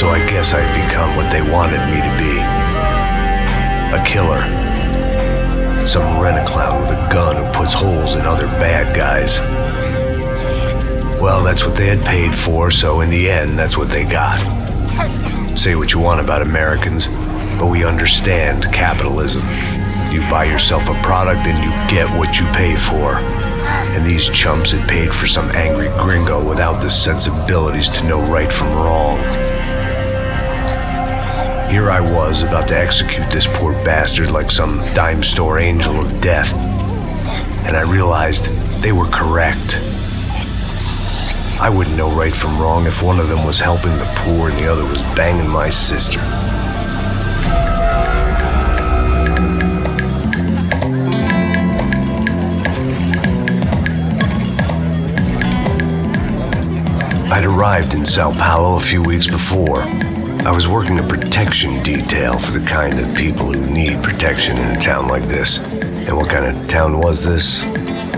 So I guess I'd become what they wanted me to be. A killer. Some rent-a-clown with a gun who puts holes in other bad guys. Well, that's what they had paid for, so in the end, that's what they got. Say what you want about Americans, but we understand capitalism. You buy yourself a product and you get what you pay for. And these chumps had paid for some angry gringo without the sensibilities to know right from wrong. Here I was about to execute this poor bastard like some dime store angel of death. And I realized they were correct. I wouldn't know right from wrong if one of them was helping the poor and the other was banging my sister. I'd arrived in Sao Paulo a few weeks before. I was working a protection detail for the kind of people who need protection in a town like this. And what kind of town was this?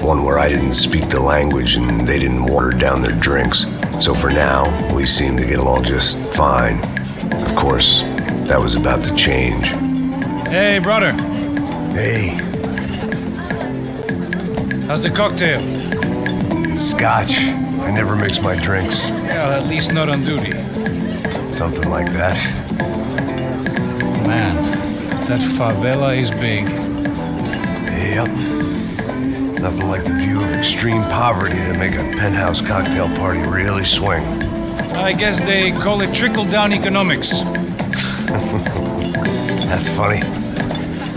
One where I didn't speak the language and they didn't water down their drinks. So for now, we seemed to get along just fine. Of course, that was about to change. Hey, brother. Hey. How's the cocktail? It's scotch. I never mix my drinks. Well, at least not on duty. Something like that. Man, that favela is big. Yep. Nothing like the view of extreme poverty to make a penthouse cocktail party really swing. I guess they call it trickle-down economics. That's funny.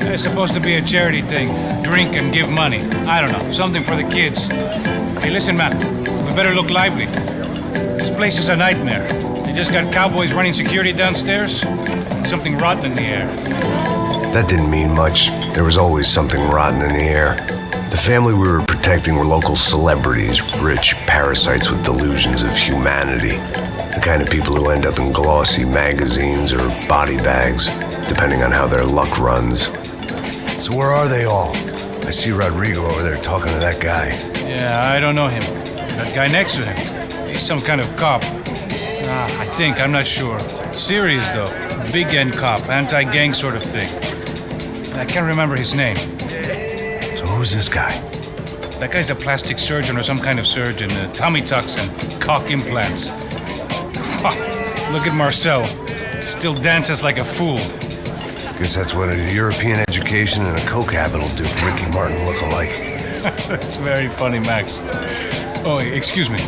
It's supposed to be a charity thing. Drink and give money. I don't know, something for the kids. Hey, listen, man, we better look lively. This place is a nightmare. They just got cowboys running security downstairs. Something rotten in the air. That didn't mean much. There was always something rotten in the air. The family we were protecting were local celebrities, rich parasites with delusions of humanity. The kind of people who end up in glossy magazines or body bags, depending on how their luck runs. So where are they all? I see Rodrigo over there talking to that guy. Yeah, I don't know him. That guy next to him, he's some kind of cop. I think, I'm not sure. Serious though. Big end cop, anti-gang sort of thing. I can't remember his name. So who's this guy? That guy's a plastic surgeon or some kind of surgeon. Tummy tucks and cock implants. Look at Marcel. Still dances like a fool. Guess that's what a European education and a coke habit will do for Ricky Martin look-alike. That's very funny, Max. Oh, excuse me.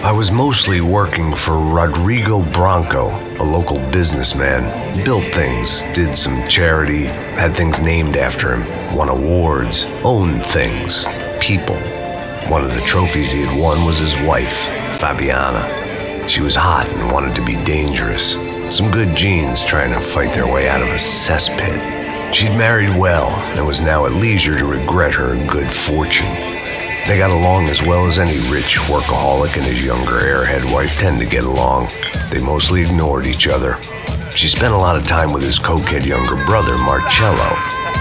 I was mostly working for Rodrigo Branco, a local businessman. Built things, did some charity, had things named after him, won awards, owned things, people. One of the trophies he had won was his wife, Fabiana. She was hot and wanted to be dangerous. Some good genes trying to fight their way out of a cesspit. She'd married well and was now at leisure to regret her good fortune. They got along as well as any rich workaholic and his younger airhead wife tend to get along. They mostly ignored each other. She spent a lot of time with his cokehead younger brother, Marcello.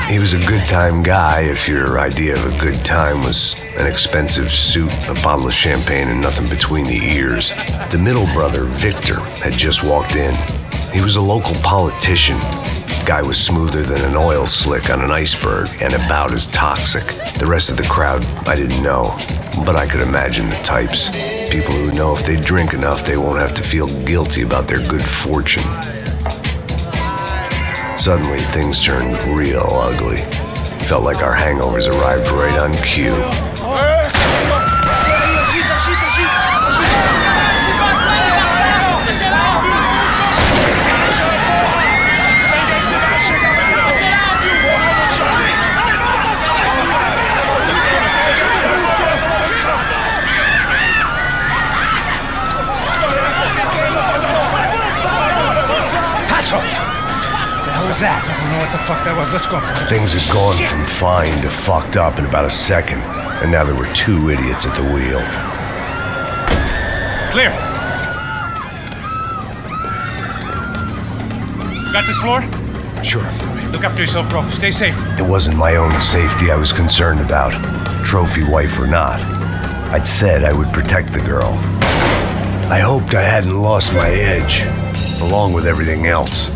He was a good-time guy if your idea of a good time was an expensive suit, a bottle of champagne, and nothing between the ears. The middle brother, Victor, had just walked in. He was a local politician. Guy was smoother than an oil slick on an iceberg and about as toxic. The rest of the crowd, I didn't know, but I could imagine the types. People who know if they drink enough, they won't have to feel guilty about their good fortune. Suddenly, things turned real ugly. Felt like our hangovers arrived right on cue. That? I don't know what the fuck that was. Let's go. Things had gone from fine to fucked up in about a second, and now there were two idiots at the wheel. Clear. Got this floor? Sure. Look after yourself, bro. Stay safe. It wasn't my own safety I was concerned about, trophy wife or not. I'd said I would protect the girl. I hoped I hadn't lost my edge, along with everything else.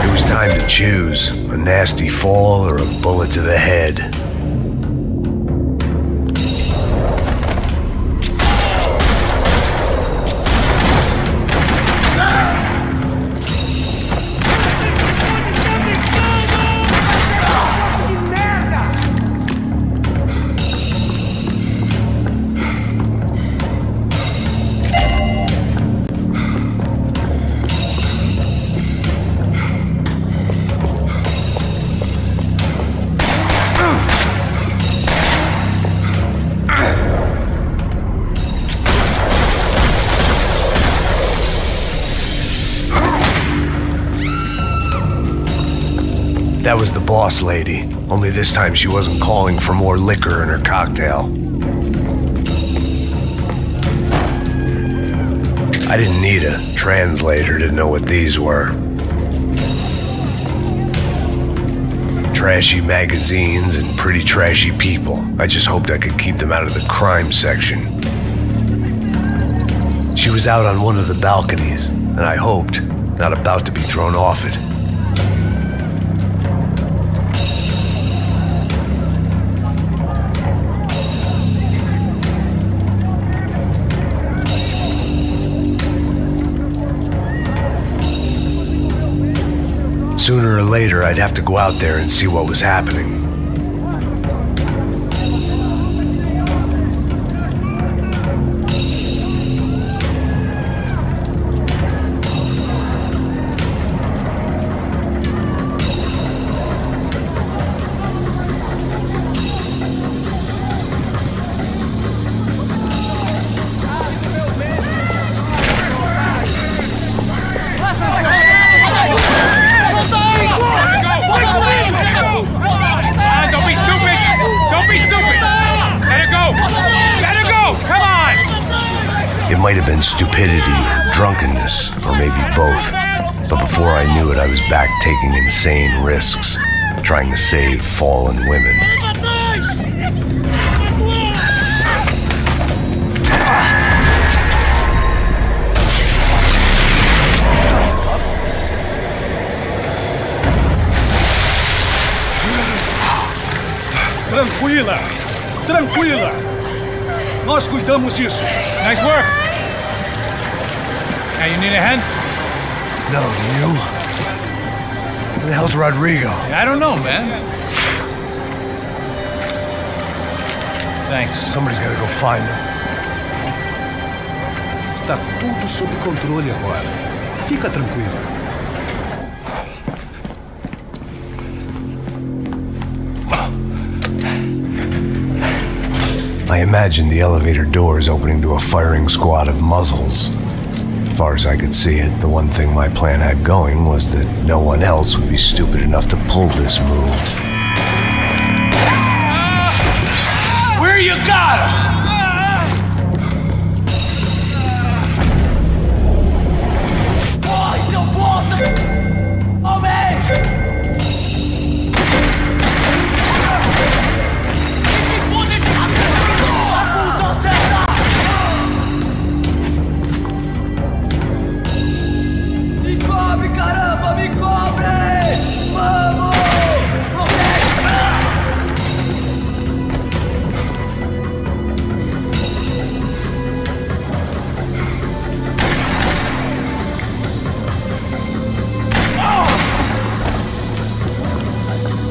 It was time to choose, a nasty fall or a bullet to the head. That was the boss lady, only this time she wasn't calling for more liquor in her cocktail. I didn't need a translator to know what these were. Trashy magazines and pretty trashy people. I just hoped I could keep them out of the crime section. She was out on one of the balconies, and I hoped not about to be thrown off it. Sooner or later, I'd have to go out there and see what was happening. It might have been stupidity, drunkenness, or maybe both. But before I knew it, I was back taking insane risks, trying to save fallen women. Tranquila! Tranquila! Nós cuidamos disso. Nice work. Hey, you need a hand? No, you? Where the hell's Rodrigo? I don't know, man. Thanks. Somebody's gotta go find him. Está tudo sob controle agora. Fica tranquila. I imagined the elevator doors opening to a firing squad of muzzles. As far as I could see it, the one thing my plan had going was that no one else would be stupid enough to pull this move. Where you got him?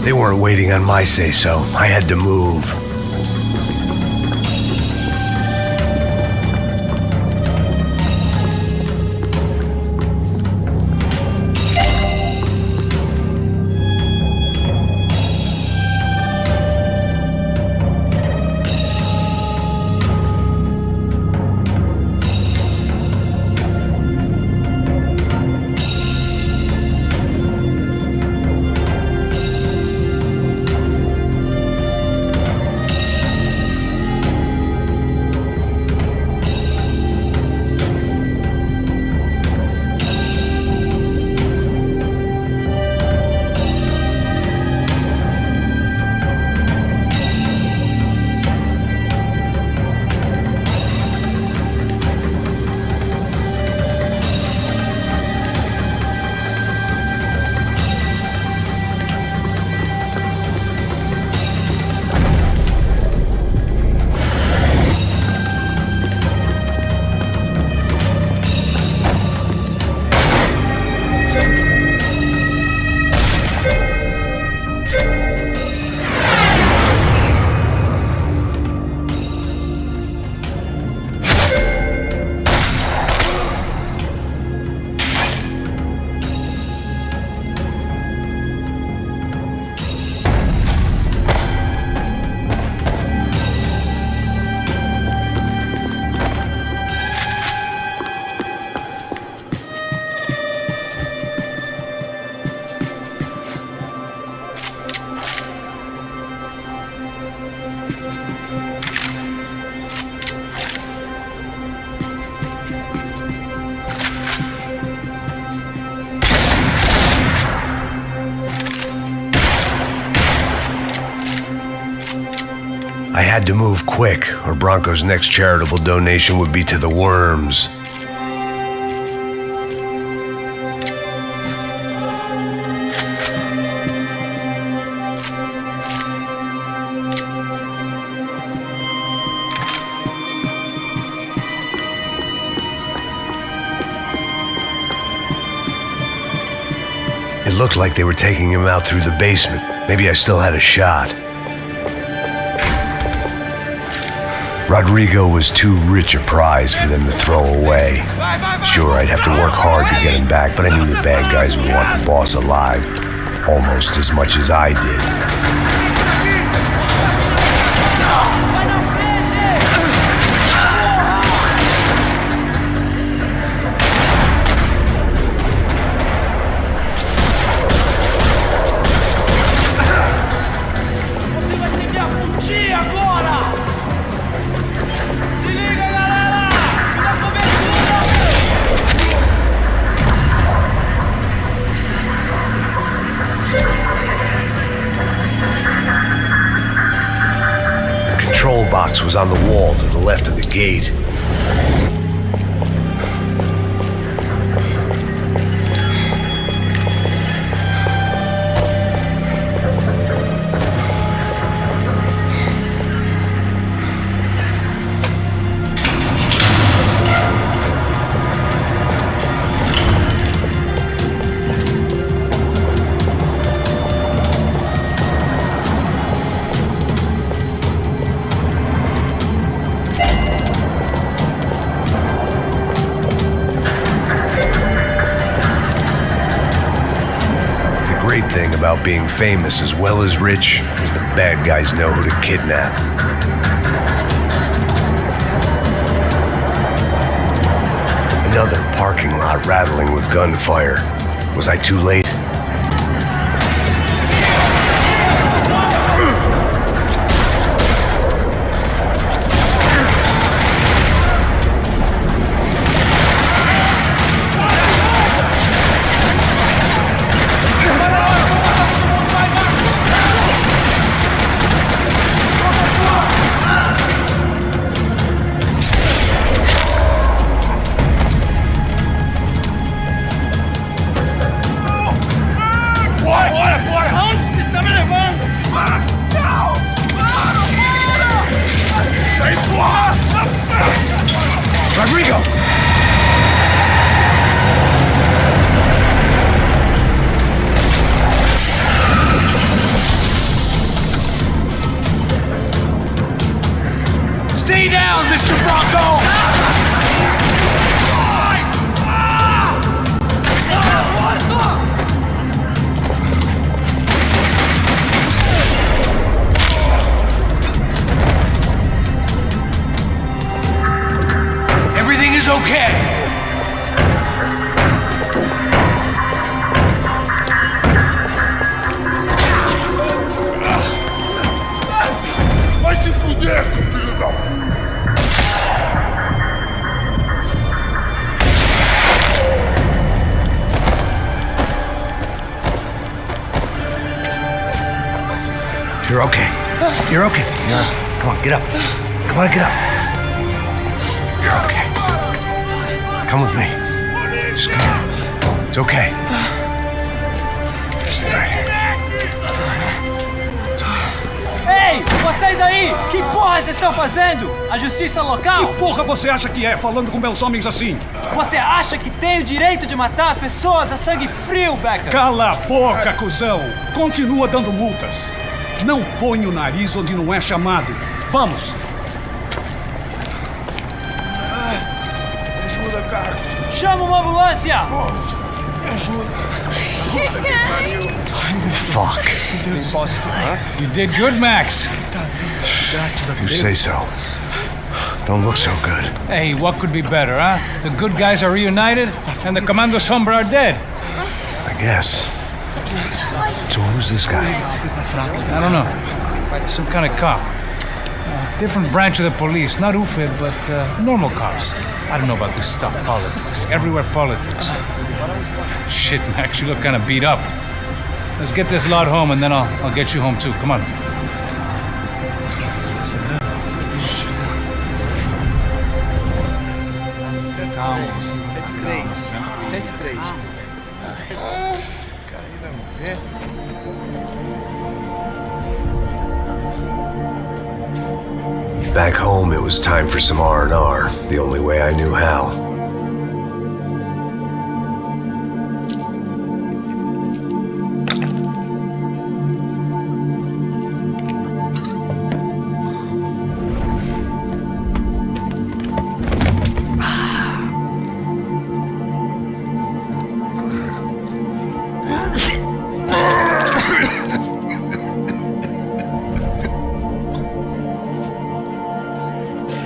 They weren't waiting on my say-so. I had to move. I had to move quick, or Bronco's next charitable donation would be to the worms. It looked like they were taking him out through the basement. Maybe I still had a shot. Rodrigo was too rich a prize for them to throw away. Sure, I'd have to work hard to get him back, but I knew the bad guys would want the boss alive, almost as much as I did. The control box was on the wall to the left of the gate. The great thing about being famous as well as rich is the bad guys know who to kidnap. Another parking lot rattling with gunfire. Was I too late? Rodrigo! Stay down, Mr. Bronco! Everything is okay. Vai se fuder, filho da... You're okay. You're okay. Come on, get up. Come on, get up. You're okay. Come with me. Just come. It's okay. Stay right here. Ei, vocês aí! Que porra vocês estão fazendo? A justiça local? Que porra você acha que é, falando com meus homens assim? Você acha que tem o direito de matar as pessoas a sangue frio, Becker? Cala a boca, cuzão! Continua dando multas. Não põe o nariz onde não é chamado. Vamos! Ajuda, cara. Chama uma ambulância! Me ajuda. Fuck. You did good, Max. You say so. Don't look so good. Hey, what could be better, huh? The good guys are reunited, and the Commando Sombra are dead. I guess. So who's this guy? I don't know. Some kind of cop. Different branch of the police. Not UFID, but normal cops. I don't know about this stuff, politics. Everywhere politics. Shit, Max, you look kind of beat up. Let's get this lot home, and then I'll get you home too. Come on. Calma. 103. 103. Cara, aí vai morrer. Back home, it was time for some R&R, the only way I knew how.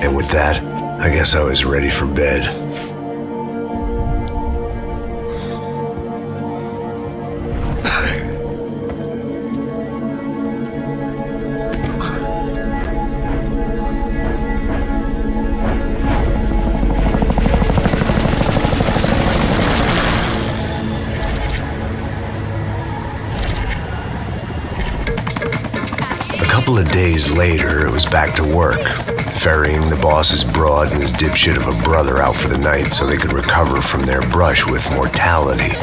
And with that, I guess I was ready for bed. A couple of days later, it was back to work, ferrying the boss's broad and his dipshit of a brother out for the night so they could recover from their brush with mortality.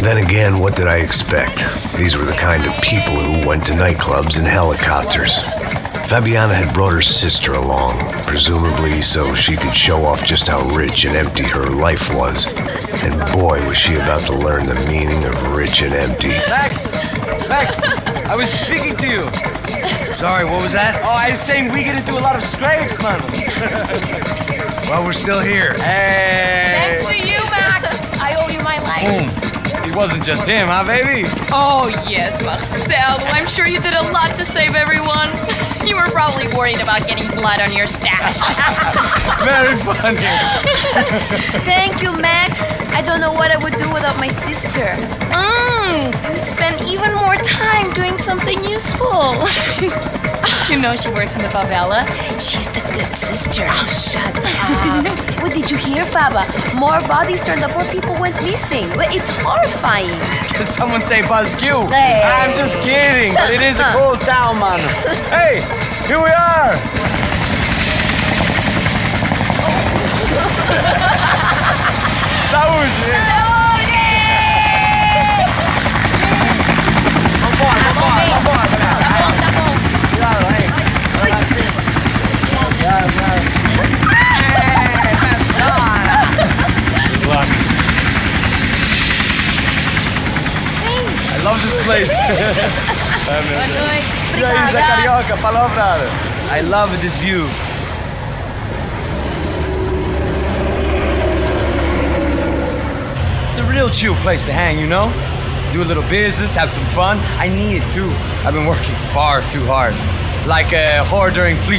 Then again, what did I expect? These were the kind of people who went to nightclubs in helicopters. Fabiana had brought her sister along, presumably so she could show off just how rich and empty her life was. And boy, was she about to learn the meaning of rich and empty. Max! Max! I was speaking to you. Sorry, what was that? Oh, I was saying we get into a lot of scrapes, man. Well, we're still here. Hey! Thanks to you, Max. I owe you my life. Boom. It wasn't just him, huh, baby? Oh, yes, Marcel. I'm sure you did a lot to save everyone. You were probably worried about getting blood on your stash. Very funny. Thank you, Max. I don't know what I would do without my sister. Spend even more time doing something useful. You know she works in the favela. She's the good sister. Oh, shut up. What did you hear, Faba? More bodies turned up where people went missing. It's horrifying. Did someone say Buzz Q? Hey. I'm just kidding, but it is a cool town, man. Hey, here we are. Saúde. Vambora, galera. Tá bom. Cuidado, aí. Cuidado. Good luck. I love this place. E aí, Zé Carioca, palavra. I love this view. It's a real chill place to hang, you know? Do a little business, have some fun. I need it too. I've been working far too hard. Like a whore during flea